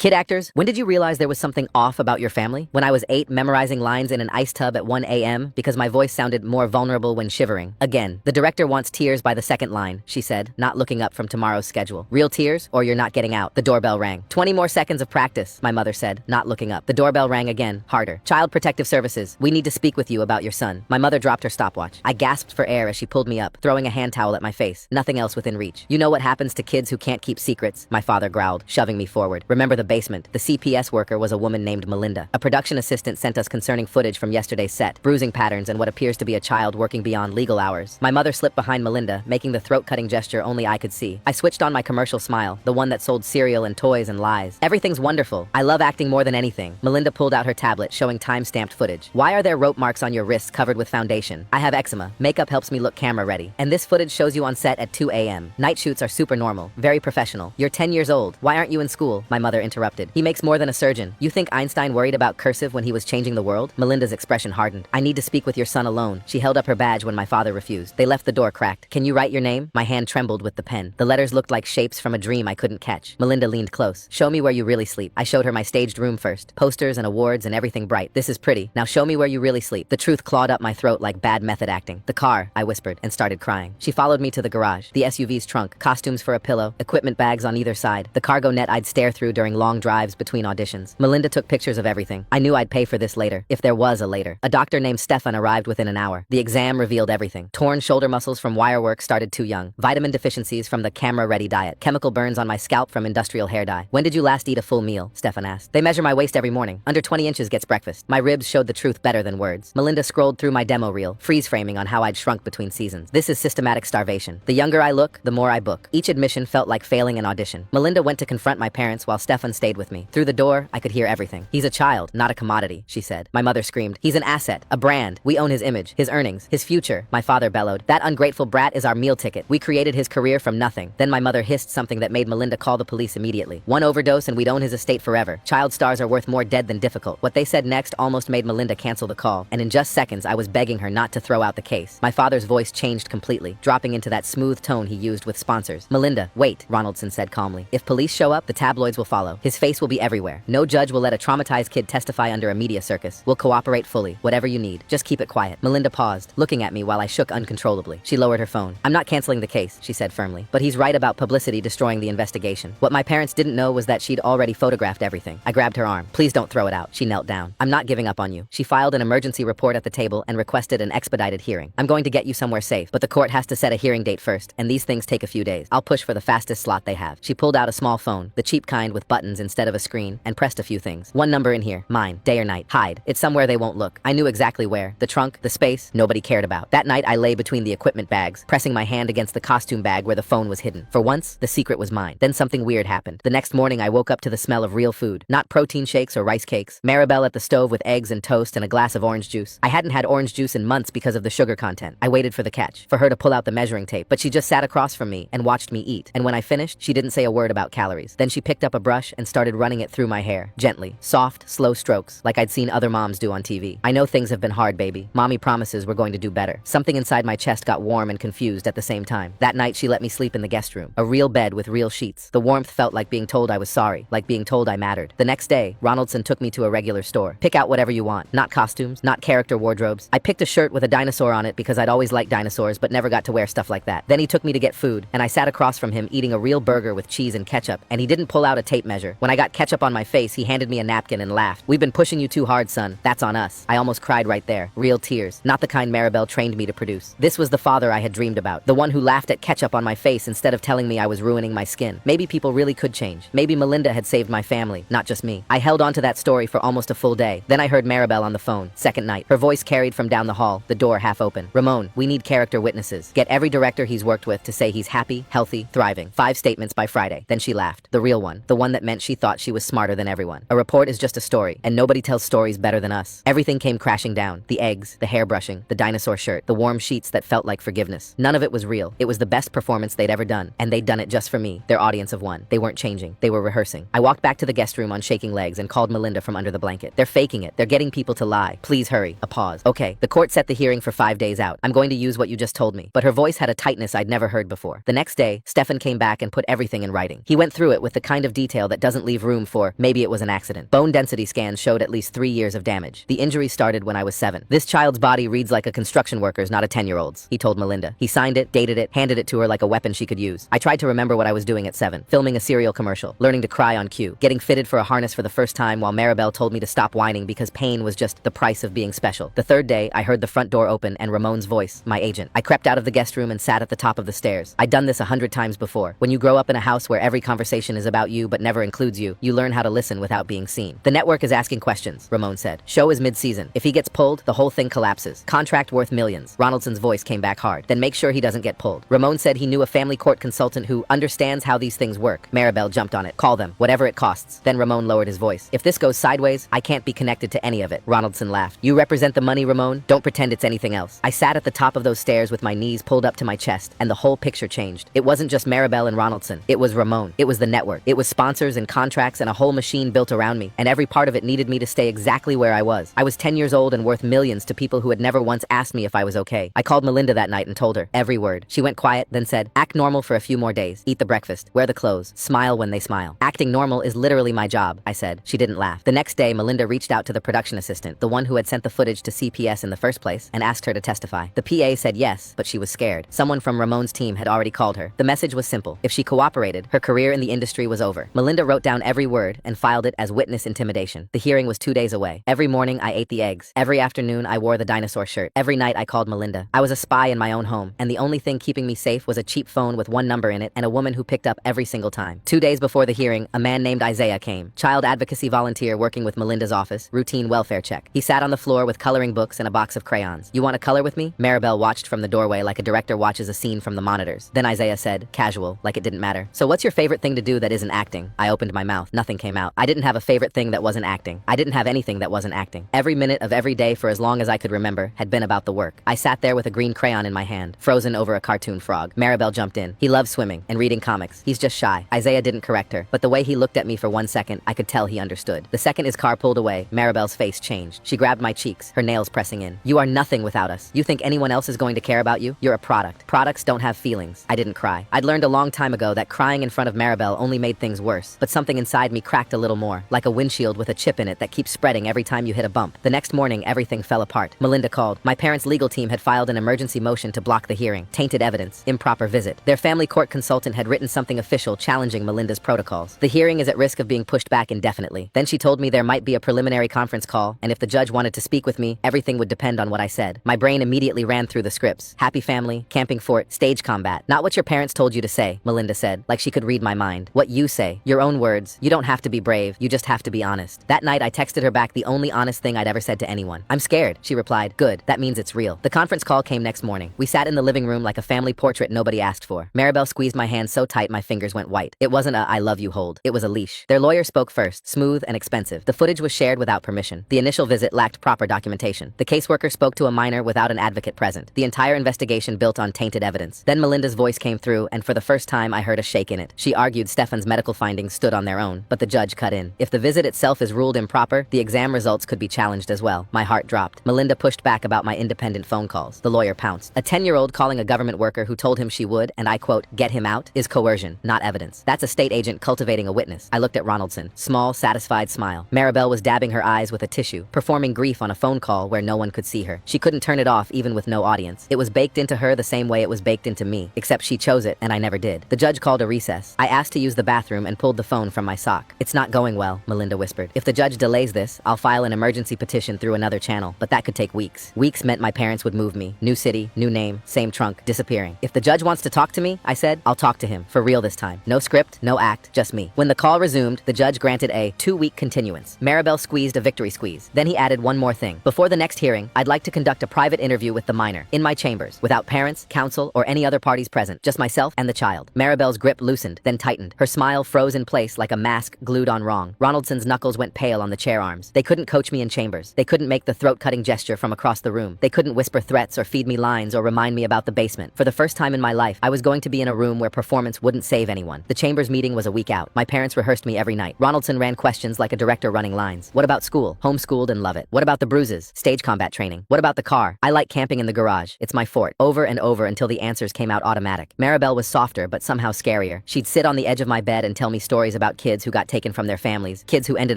Kid actors, when did you realize there was something off about your family? When I was 8, memorizing lines in an ice tub at 1 a.m. because my voice sounded more vulnerable when shivering. Again, the director wants tears by the second line, she said, not looking up from tomorrow's schedule. Real tears, or you're not getting out. The doorbell rang. 20 more seconds of practice, my mother said, not looking up. The doorbell rang again, harder. Child Protective Services, we need to speak with you about your son. My mother dropped her stopwatch. I gasped for air as she pulled me up, throwing a hand towel at my face. Nothing else within reach. You know what happens to kids who can't keep secrets? My father growled, shoving me forward. Remember the basement. The CPS worker was a woman named Melinda. A production assistant sent us concerning footage from yesterday's set, bruising patterns and what appears to be a child working beyond legal hours. My mother slipped behind Melinda, making the throat-cutting gesture only I could see. I switched on my commercial smile, the one that sold cereal and toys and lies. Everything's wonderful. I love acting more than anything. Melinda pulled out her tablet, showing time-stamped footage. Why are there rope marks on your wrists covered with foundation? I have eczema. Makeup helps me look camera ready. And this footage shows you on set at 2 a.m. Night shoots are super normal, very professional. You're 10 years old. Why aren't you in school? My mother interrupted. He makes more than a surgeon. You think Einstein worried about cursive when he was changing the world? Melinda's expression hardened. I need to speak with your son alone. She held up her badge when my father refused. They left the door cracked. Can you write your name? My hand trembled with the pen. The letters looked like shapes from a dream I couldn't catch. Melinda leaned close. Show me where you really sleep. I showed her my staged room first. Posters and awards and everything bright. This is pretty. Now show me where you really sleep. The truth clawed up my throat like bad method acting. The car, I whispered, and started crying. She followed me to the garage. The SUV's trunk, costumes for a pillow, equipment bags on either side, the cargo net I'd stare through during long drives between auditions. Melinda took pictures of everything. I knew I'd pay for this later, if there was a later. A doctor named Stefan arrived within an hour. The exam revealed everything. Torn shoulder muscles from wire work started too young. Vitamin deficiencies from the camera-ready diet. Chemical burns on my scalp from industrial hair dye. When did you last eat a full meal? Stefan asked. They measure my waist every morning. Under 20 inches gets breakfast. My ribs showed the truth better than words. Melinda scrolled through my demo reel, freeze-framing on how I'd shrunk between seasons. This is systematic starvation. The younger I look, the more I book. Each admission felt like failing an audition. Melinda went to confront my parents while Stefan stayed with me. Through the door, I could hear everything. He's a child, not a commodity, she said. My mother screamed. He's an asset, a brand. We own his image, his earnings, his future. My father bellowed. That ungrateful brat is our meal ticket. We created his career from nothing. Then my mother hissed something that made Melinda call the police immediately. One overdose and we'd own his estate forever. Child stars are worth more dead than difficult. What they said next almost made Melinda cancel the call, and in just seconds I was begging her not to throw out the case. My father's voice changed completely, dropping into that smooth tone he used with sponsors. Melinda, wait, Ronaldson said calmly. If police show up, the tabloids will follow. His face will be everywhere. No judge will let a traumatized kid testify under a media circus. We'll cooperate fully. Whatever you need. Just keep it quiet. Melinda paused, looking at me while I shook uncontrollably. She lowered her phone. I'm not canceling the case, she said firmly. But he's right about publicity destroying the investigation. What my parents didn't know was that she'd already photographed everything. I grabbed her arm. Please don't throw it out. She knelt down. I'm not giving up on you. She filed an emergency report at the table and requested an expedited hearing. I'm going to get you somewhere safe, but the court has to set a hearing date first, and these things take a few days. I'll push for the fastest slot they have. She pulled out a small phone, the cheap kind with buttons instead of a screen, and pressed a few things. One number in here. Mine. Day or night. Hide. It's somewhere they won't look. I knew exactly where. The trunk, the space, nobody cared about. That night I lay between the equipment bags, pressing my hand against the costume bag where the phone was hidden. For once, the secret was mine. Then something weird happened. The next morning I woke up to the smell of real food. Not protein shakes or rice cakes. Maribel at the stove with eggs and toast and a glass of orange juice. I hadn't had orange juice in months because of the sugar content. I waited for the catch, for her to pull out the measuring tape, but she just sat across from me and watched me eat. And when I finished, she didn't say a word about calories. Then she picked up a brush and started running it through my hair. Gently. Soft, slow strokes, like I'd seen other moms do on TV. I know things have been hard, baby. Mommy promises we're going to do better. Something inside my chest got warm and confused at the same time. That night she let me sleep in the guest room. A real bed with real sheets. The warmth felt like being told I was sorry, like being told I mattered. The next day, Ronaldson took me to a regular store. Pick out whatever you want. Not costumes, not character wardrobes. I picked a shirt with a dinosaur on it because I'd always liked dinosaurs but never got to wear stuff like that. Then he took me to get food, and I sat across from him eating a real burger with cheese and ketchup, and he didn't pull out a tape measure. When I got ketchup on my face, he handed me a napkin and laughed. We've been pushing you too hard, son. That's on us. I almost cried right there. Real tears. Not the kind Maribel trained me to produce. This was the father I had dreamed about. The one who laughed at ketchup on my face instead of telling me I was ruining my skin. Maybe people really could change. Maybe Melinda had saved my family, not just me. I held on to that story for almost a full day. Then I heard Maribel on the phone. Second night. Her voice carried from down the hall, the door half open. Ramon, we need character witnesses. Get every director he's worked with to say he's happy, healthy, thriving. 5 statements by Friday. Then she laughed. The real one. The one that meant she thought she was smarter than everyone. A report is just a story, and nobody tells stories better than us. Everything came crashing down. The eggs, the hairbrushing, the dinosaur shirt, the warm sheets that felt like forgiveness. None of it was real. It was the best performance they'd ever done, and they'd done it just for me, their audience of one. They weren't changing. They were rehearsing. I walked back to the guest room on shaking legs and called Melinda from under the blanket. They're faking it. They're getting people to lie. Please hurry. A pause. Okay, the court set the hearing for 5 days out. I'm going to use what you just told me. But her voice had a tightness I'd never heard before. The next day, Stefan came back and put everything in writing. He went through it with the kind of detail that doesn't doesn't leave room for maybe it was an accident. Bone density scans showed at least 3 years of damage. The injury started when I was 7. This child's body reads like a construction worker's, not a 10-year-old's, he told Melinda. He signed it, dated it, handed it to her like a weapon she could use. I tried to remember what I was doing at 7. Filming a cereal commercial, learning to cry on cue, getting fitted for a harness for the first time while Maribel told me to stop whining because pain was just the price of being special. The third day, I heard the front door open and Ramon's voice, my agent. I crept out of the guest room and sat at the top of the stairs. I'd done this 100 times before. When you grow up in a house where every conversation is about you but never includes you, you learn how to listen without being seen. The network is asking questions, Ramon said. Show is mid-season. If he gets pulled, the whole thing collapses. Contract worth millions. Ronaldson's voice came back hard. Then make sure he doesn't get pulled. Ramon said he knew a family court consultant who understands how these things work. Maribel jumped on it. Call them, whatever it costs. Then Ramon lowered his voice. If this goes sideways, I can't be connected to any of it. Ronaldson laughed. You represent the money, Ramon? Don't pretend it's anything else. I sat at the top of those stairs with my knees pulled up to my chest, and the whole picture changed. It wasn't just Maribel and Ronaldson. It was Ramon. It was the network. It was sponsors and contracts and a whole machine built around me, and every part of it needed me to stay exactly where I was. I was 10 years old and worth millions to people who had never once asked me if I was okay. I called Melinda that night and told her every word. She went quiet, then said, act normal for a few more days. Eat the breakfast. Wear the clothes. Smile when they smile. Acting normal is literally my job, I said. She didn't laugh. The next day, Melinda reached out to the production assistant, the one who had sent the footage to CPS in the first place, and asked her to testify. The PA said yes, but she was scared. Someone from Ramon's team had already called her. The message was simple. If she cooperated, her career in the industry was over. Melinda wrote down every word and filed it as witness intimidation. The hearing was 2 days away. Every morning, I ate the eggs. Every afternoon, I wore the dinosaur shirt. Every night, I called Melinda. I was a spy in my own home, and the only thing keeping me safe was a cheap phone with one number in it and a woman who picked up every single time. 2 days before the hearing, a man named Isaiah came. Child advocacy volunteer working with Melinda's office. Routine welfare check. He sat on the floor with coloring books and a box of crayons. You want to color with me? Maribel watched from the doorway like a director watches a scene from the monitors. Then Isaiah said, casual, like it didn't matter. So what's your favorite thing to do that isn't acting? I opened my mouth. Nothing came out. I didn't have a favorite thing that wasn't acting. I didn't have anything that wasn't acting. Every minute of every day for as long as I could remember had been about the work. I sat there with a green crayon in my hand, frozen over a cartoon frog. Maribel jumped in. He loves swimming and reading comics. He's just shy. Isaiah didn't correct her, but the way he looked at me for 1 second, I could tell he understood. The second his car pulled away, Maribel's face changed. She grabbed my cheeks, her nails pressing in. You are nothing without us. You think anyone else is going to care about you? You're a product. Products don't have feelings. I didn't cry. I'd learned a long time ago that crying in front of Maribel only made things worse, but something inside me cracked a little more, like a windshield with a chip in it that keeps spreading every time you hit a bump. The next morning, everything fell apart. Melinda called. My parents' legal team had filed an emergency motion to block the hearing. Tainted evidence. Improper visit. Their family court consultant had written something official challenging Melinda's protocols. The hearing is at risk of being pushed back indefinitely. Then she told me there might be a preliminary conference call, and if the judge wanted to speak with me, everything would depend on what I said. My brain immediately ran through the scripts. Happy family, camping fort, stage combat. Not what your parents told you to say, Melinda said, like she could read my mind. What you say. Your own words. You don't have to be brave, you just have to be honest. That night I texted her back the only honest thing I'd ever said to anyone. I'm scared, she replied. Good, that means it's real. The conference call came next morning. We sat in the living room like a family portrait nobody asked for. Maribel squeezed my hand so tight my fingers went white. It wasn't a I love you hold. It was a leash. Their lawyer spoke first, smooth and expensive. The footage was shared without permission. The initial visit lacked proper documentation. The caseworker spoke to a minor without an advocate present. The entire investigation built on tainted evidence. Then Melinda's voice came through, and for the first time I heard a shake in it. She argued Stefan's medical findings stood on their own, but the judge cut in. If the visit itself is ruled improper, the exam results could be challenged as well. My heart dropped. Melinda pushed back about my independent phone calls. The lawyer pounced. A 10-year-old calling a government worker who told him she would, and I quote, get him out, is coercion, not evidence. That's a state agent cultivating a witness. I looked at Ronaldson. Small, satisfied smile. Maribel was dabbing her eyes with a tissue, performing grief on a phone call where no one could see her. She couldn't turn it off even with no audience. It was baked into her the same way it was baked into me, except she chose it and I never did. The judge called a recess. I asked to use the bathroom and pulled the phone from my sock. It's not going well, Melinda whispered. If the judge delays this, I'll file an emergency petition through another channel, but that could take weeks. Weeks meant my parents would move me. New city, new name, same trunk, disappearing. If the judge wants to talk to me, I said, I'll talk to him. For real this time. No script, no act, just me. When the call resumed, the judge granted a 2-week continuance. Maribel squeezed a victory squeeze. Then he added one more thing. Before the next hearing, I'd like to conduct a private interview with the minor, in my chambers, without parents, counsel, or any other parties present, just myself and the child. Maribel's grip loosened, then tightened. Her smile froze in place like a mask glued on wrong. Ronaldson's knuckles went pale on the chair arms. They couldn't coach me in chambers. They couldn't make the throat-cutting gesture from across the room. They couldn't whisper threats or feed me lines or remind me about the basement. For the first time in my life, I was going to be in a room where performance wouldn't save anyone. The chambers meeting was a week out. My parents rehearsed me every night. Ronaldson ran questions like a director running lines. What about school? Homeschooled and love it. What about the bruises? Stage combat training. What about the car? I like camping in the garage. It's my fort. Over and over until the answers came out automatic. Maribel was softer, but somehow scarier. She'd sit on the edge of my bed and tell me stories about about kids who got taken from their families, kids who ended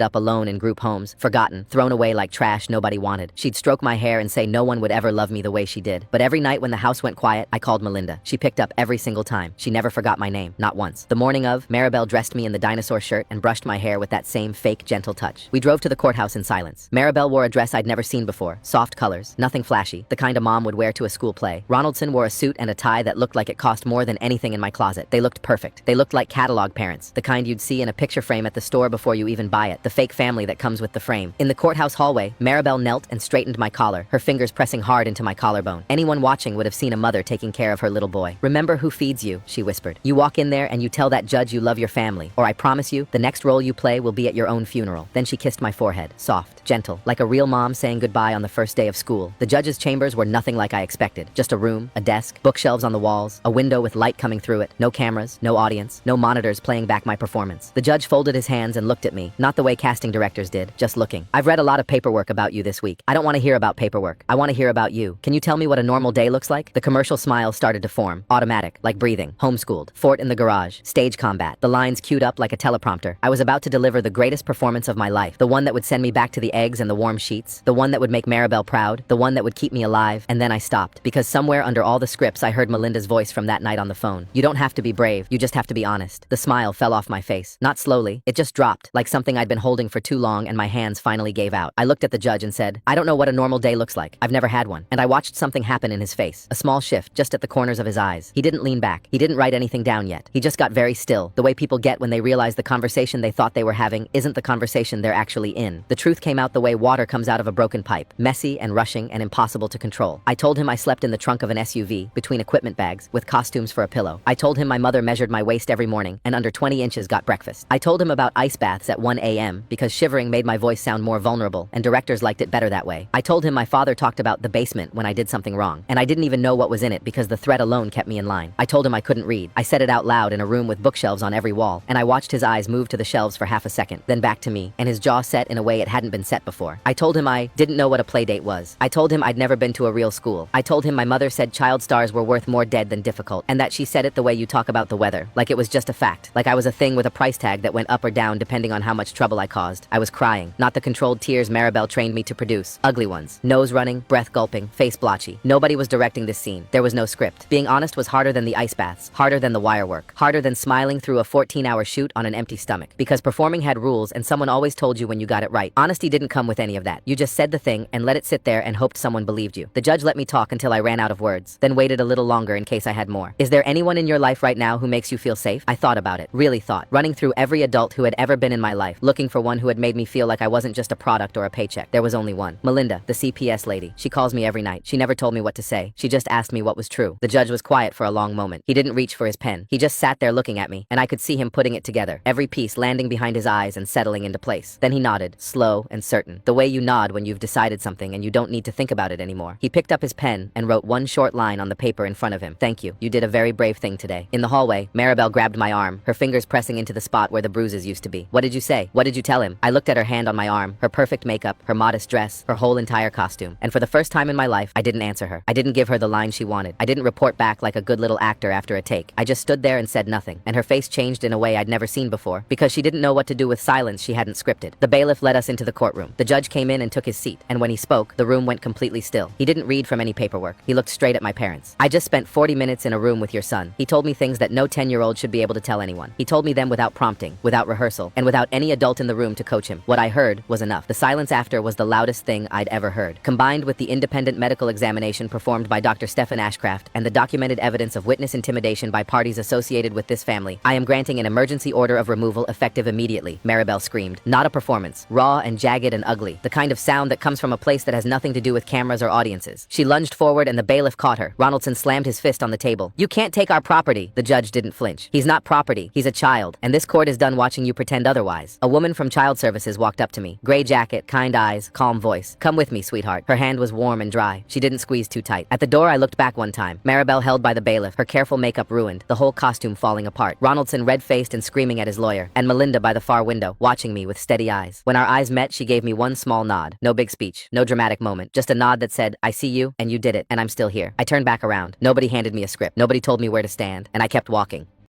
up alone in group homes, forgotten, thrown away like trash nobody wanted. She'd stroke my hair and say no one would ever love me the way she did. But every night when the house went quiet, I called Melinda. She picked up every single time. She never forgot my name, not once. The morning of, Maribel dressed me in the dinosaur shirt and brushed my hair with that same fake, gentle touch. We drove to the courthouse in silence. Maribel wore a dress I'd never seen before, soft colors, nothing flashy, the kind a mom would wear to a school play. Ronaldson wore a suit and a tie that looked like it cost more than anything in my closet. They looked perfect. They looked like catalog parents, the kind you'd see in a picture frame at the store before you even buy it, the fake family that comes with the frame. In the courthouse hallway, Maribel knelt and straightened my collar, her fingers pressing hard into my collarbone. Anyone watching would have seen a mother taking care of her little boy. "Remember who feeds you," she whispered. "You walk in there and you tell that judge you love your family, or I promise you, the next role you play will be at your own funeral." Then she kissed my forehead, soft, gentle, like a real mom saying goodbye on the first day of school. The judge's chambers were nothing like I expected. Just a room, a desk, bookshelves on the walls, a window with light coming through it, no cameras, no audience, no monitors playing back my performance. The judge folded his hands and looked at me, not the way casting directors did, just looking. "I've read a lot of paperwork about you this week. I don't want to hear about paperwork. I want to hear about you. Can you tell me what a normal day looks like?" The commercial smile started to form, automatic, like breathing, homeschooled, fort in the garage, stage combat, the lines queued up like a teleprompter. I was about to deliver the greatest performance of my life, the one that would send me back to the eggs and the warm sheets, the one that would make Maribel proud, the one that would keep me alive, and then I stopped, because somewhere under all the scripts I heard Melinda's voice from that night on the phone. "You don't have to be brave, you just have to be honest." The smile fell off my face. Not slowly, it just dropped, like something I'd been holding for too long and my hands finally gave out. I looked at the judge and said, "I don't know what a normal day looks like. I've never had one." And I watched something happen in his face, a small shift just at the corners of his eyes. He didn't lean back. He didn't write anything down yet. He just got very still, the way people get when they realize the conversation they thought they were having isn't the conversation they're actually in. The truth came out the way water comes out of a broken pipe, messy and rushing and impossible to control. I told him I slept in the trunk of an SUV, between equipment bags, with costumes for a pillow. I told him my mother measured my waist every morning and under 20 inches got breakfast. I told him about ice baths at 1 a.m. because shivering made my voice sound more vulnerable and directors liked it better that way. I told him my father talked about the basement when I did something wrong, and I didn't even know what was in it because the threat alone kept me in line. I told him I couldn't read. I said it out loud in a room with bookshelves on every wall, and I watched his eyes move to the shelves for half a second, then back to me, and his jaw set in a way it hadn't been set before. I told him I didn't know what a play date was. I told him I'd never been to a real school. I told him my mother said child stars were worth more dead than difficult, and that she said it the way you talk about the weather, like it was just a fact, like I was a thing with a price tag that went up or down depending on how much trouble I caused. I was crying, not the controlled tears Maribel trained me to produce, ugly ones, nose running, breath gulping, face blotchy. Nobody was directing this scene. There was no script. Being honest was harder than the ice baths, harder than the wire work, harder than smiling through a 14-hour shoot on an empty stomach, because performing had rules and someone always told you when you got it right. Honesty didn't come with any of that. You just said the thing and let it sit there and hoped someone believed you. The judge let me talk until I ran out of words, then waited a little longer in case I had more. "Is there anyone in your life right now who makes you feel safe?" I thought about it, really thought, running through every adult who had ever been in my life, looking for one who had made me feel like I wasn't just a product or a paycheck. There was only one. Melinda, the CPS lady. She calls me every night. She never told me what to say. She just asked me what was true. The judge was quiet for a long moment. He didn't reach for his pen. He just sat there looking at me, and I could see him putting it together, every piece landing behind his eyes and settling into place. Then he nodded, slow and certain, the way you nod when you've decided something and you don't need to think about it anymore. He picked up his pen and wrote one short line on the paper in front of him. "Thank you. You did a very brave thing today." In the hallway, Maribel grabbed my arm, her fingers pressing into the spot where the bruises used to be. "What did you say? What did you tell him?" I looked at her hand on my arm, her perfect makeup, her modest dress, her whole entire costume. And for the first time in my life, I didn't answer her. I didn't give her the line she wanted. I didn't report back like a good little actor after a take. I just stood there and said nothing, and her face changed in a way I'd never seen before, because she didn't know what to do with silence she hadn't scripted. The bailiff led us into the courtroom. The judge came in and took his seat, and when he spoke, the room went completely still. He didn't read from any paperwork. He looked straight at my parents. "I just spent 40 minutes in a room with your son. He told me things that no 10-year-old should be able to tell anyone. He told me them without prompting, without rehearsal, and without any adult in the room to coach him. What I heard was enough. The silence after was the loudest thing I'd ever heard. Combined with the independent medical examination performed by Dr. Stefan Ashcraft and the documented evidence of witness intimidation by parties associated with this family, I am granting an emergency order of removal effective immediately," Maribel screamed. Not a performance, raw and jagged and ugly, the kind of sound that comes from a place that has nothing to do with cameras or audiences. She lunged forward and the bailiff caught her. Ronaldson slammed his fist on the table. "You can't take our property." The judge didn't flinch. "He's not property. He's a child, and this court is done watching you pretend otherwise." A woman from child services walked up to me. Gray jacket, kind eyes, calm voice. "Come with me, sweetheart." Her hand was warm and dry. She didn't squeeze too tight. At the door, I looked back one time. Maribel held by the bailiff, her careful makeup ruined, the whole costume falling apart. Ronaldson red-faced and screaming at his lawyer, and Melinda by the far window, watching me with steady eyes. When our eyes met, she gave me one small nod. No big speech, no dramatic moment, just a nod that said, "I see you, and you did it, and I'm still here." I turned back around. Nobody handed me a script. Nobody told me where to stand, and I kept walking.